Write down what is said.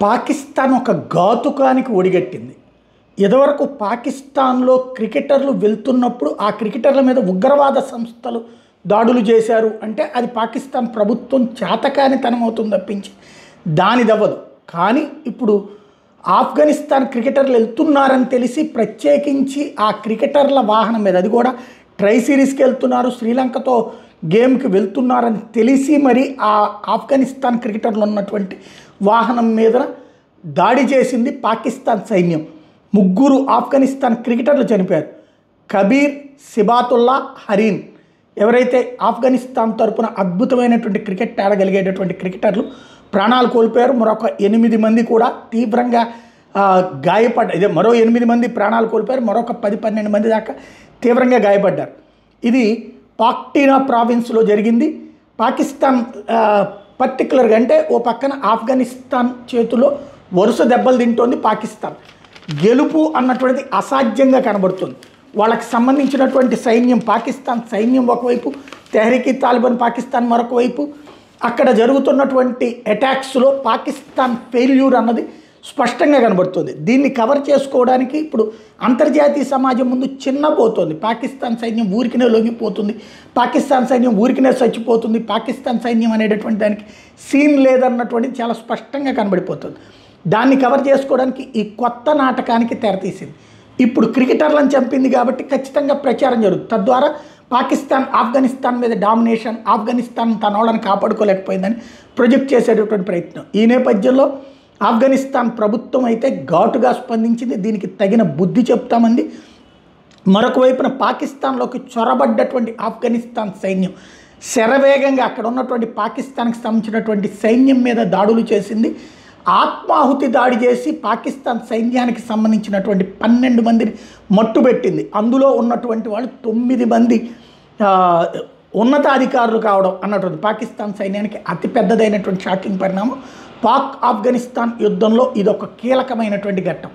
పాకిస్తాన్ ఒక ఘాతుకానికి ఒడిగట్టింది. ఇదివరకు పాకిస్తాన్లో క్రికెటర్లు వెళ్తున్నప్పుడు ఆ క్రికెటర్ల మీద ఉగ్రవాద సంస్థలు దాడులు చేశారు అంటే అది పాకిస్తాన్ ప్రభుత్వం చేతకానితనం అవుతుంది తప్పించి దానిదవ్వదు. కానీ ఇప్పుడు ఆఫ్ఘనిస్తాన్ క్రికెటర్లు వెళ్తున్నారని తెలిసి ప్రత్యేకించి ఆ క్రికెటర్ల వాహనం మీద, అది కూడా ట్రై సిరీస్కి వెళ్తున్నారు, శ్రీలంకతో గేమ్కి వెళ్తున్నారని తెలిసి మరి ఆ ఆఫ్ఘనిస్తాన్ క్రికెటర్లు ఉన్నటువంటి వాహనం మీద దాడి చేసింది పాకిస్తాన్ సైన్యం. 3 ఆఫ్ఘనిస్తాన్ క్రికెటర్లు చనిపోయారు. కబీర్, సిబాతుల్లా, హరీన్ ఎవరైతే ఆఫ్ఘనిస్తాన్ తరపున అద్భుతమైనటువంటి క్రికెట్ ఆడగలిగేటటువంటి క్రికెటర్లు ప్రాణాలు కోల్పోయారు. మరొక 8 మంది కూడా తీవ్రంగా గాయపడ్డారు. మరో 8 మంది ప్రాణాలు కోల్పోయారు. మరొక 10-12 మంది దాకా తీవ్రంగా గాయపడ్డారు. ఇది పాక్టీనా ప్రావిన్స్లో జరిగింది. పాకిస్తాన్ పర్టికులర్గా అంటే ఓ పక్కన ఆఫ్ఘనిస్తాన్ చేతిలో వరుస దెబ్బలు తింటోంది. పాకిస్తాన్ గెలుపు అన్నటువంటిది అసాధ్యంగా కనబడుతుంది. వాళ్ళకి సంబంధించినటువంటి సైన్యం, పాకిస్తాన్ సైన్యం ఒకవైపు, తెహ్రీక్ తాలిబాన్ పాకిస్తాన్ మరొక వైపు. అక్కడ జరుగుతున్నటువంటి అటాక్స్లో పాకిస్తాన్ ఫెయిల్యూర్ అన్నది స్పష్టంగా కనబడుతుంది. దీన్ని కవర్ చేసుకోవడానికి ఇప్పుడు అంతర్జాతీయ సమాజం ముందు చిన్నపోతుంది. పాకిస్తాన్ సైన్యం ఊరికినే లొంగిపోతుంది, పాకిస్తాన్ సైన్యం ఊరికినే చచ్చిపోతుంది, పాకిస్తాన్ సైన్యం అనేటటువంటి దానికి సీన్ లేదన్నటువంటిది చాలా స్పష్టంగా కనబడిపోతుంది. దాన్ని కవర్ చేసుకోవడానికి ఈ కొత్త నాటకానికి తెరతీసింది. ఇప్పుడు క్రికెటర్లను చంపింది కాబట్టి ఖచ్చితంగా ప్రచారం జరుగుతుంది. తద్వారా పాకిస్తాన్ ఆఫ్ఘనిస్తాన్ మీద డామినేషన్, ఆఫ్ఘనిస్తాన్ తన వాళ్ళని కాపాడుకోలేకపోయిందని ప్రొజెక్ట్ చేసేటటువంటి ప్రయత్నం. ఈ నేపథ్యంలో ఆఫ్ఘనిస్తాన్ ప్రభుత్వం అయితే ఘాటుగా స్పందించింది. దీనికి తగిన బుద్ధి చెప్తామంది. మరొక వైపున పాకిస్తాన్లోకి చొరబడ్డటువంటి ఆఫ్ఘనిస్తాన్ సైన్యం శరవేగంగా అక్కడ ఉన్నటువంటి పాకిస్తాన్కి సంబంధించినటువంటి సైన్యం మీద దాడులు చేసింది. ఆత్మాహుతి దాడి చేసి పాకిస్తాన్ సైన్యానికి సంబంధించినటువంటి 12 మందిని మట్టుబెట్టింది. అందులో ఉన్నటువంటి వాళ్ళు 9 మంది ఉన్నతాధికారులు కావడం అన్నటువంటి పాకిస్తాన్ సైన్యానికి అతిపెద్దదైనటువంటి షాకింగ్ పరిణామం. పాక్ ఆఫ్ఘనిస్తాన్ యుద్ధంలో ఇదొక కీలకమైనటువంటి ఘట్టం.